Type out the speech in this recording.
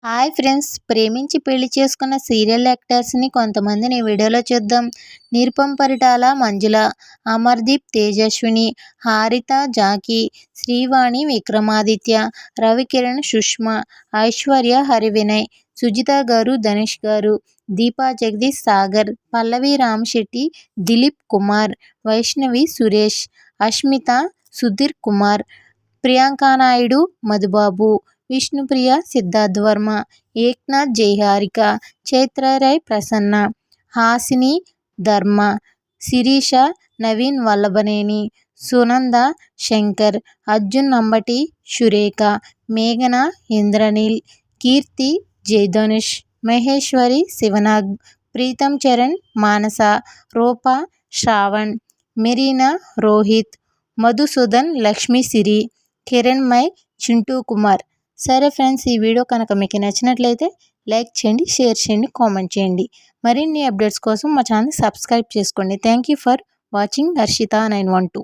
Hi friends, ప్రేమించి పెళ్లి చేసుకున్న సీరియల్ యాక్టర్స్ని కొంతమందిని వీడియోలో చూద్దాం. నిరుపమ్ పరిటాల మంజుల, అమర్దీప్ తేజస్విని, హారిత జాకీ, శ్రీవాణి విక్రమాదిత్య, రవికిరణ్ సుష్మా, ఐశ్వర్య హరివినయ్, సుజిత గారు ధనుష్ గారు, దీపా జగదీష్ సాగర్, పల్లవి రామశెట్టి, దిలీప్ కుమార్, వైష్ణవి సురేష్, అష్మిత సుధీర్ కుమార్, ప్రియాంకా నాయుడు మధుబాబు, విష్ణుప్రియ సిద్ధార్థ్ వర్మ, ఏక్నాథ్ జయహారిక, చైత్రరాయ్ ప్రసన్న, హాసిని ధర్మ, శిరీష నవీన్ వల్లభనేని, సునంద శంకర్, అర్జున్ అంబటి సురేఖ, మేఘన ఇంద్రనీల్, కీర్తి జయధనుష్, మహేశ్వరి శివనాగ్, ప్రీతం చరణ్ మానస, రూప శ్రావణ్, మెరీనా రోహిత్, మధుసూదన్ లక్ష్మీ సిరి, కిరణ్మయ్ చింటూ కుమార్. సరే ఫ్రెండ్స్, ఈ వీడియో కనుక మీకు నచ్చినట్లయితే లైక్ చేయండి, షేర్ చేయండి, కామెంట్ చేయండి. మరిన్ని అప్డేట్స్ కోసం మా ఛానల్ సబ్స్క్రైబ్ చేసుకోండి. Thank you for watching. Harshita 912.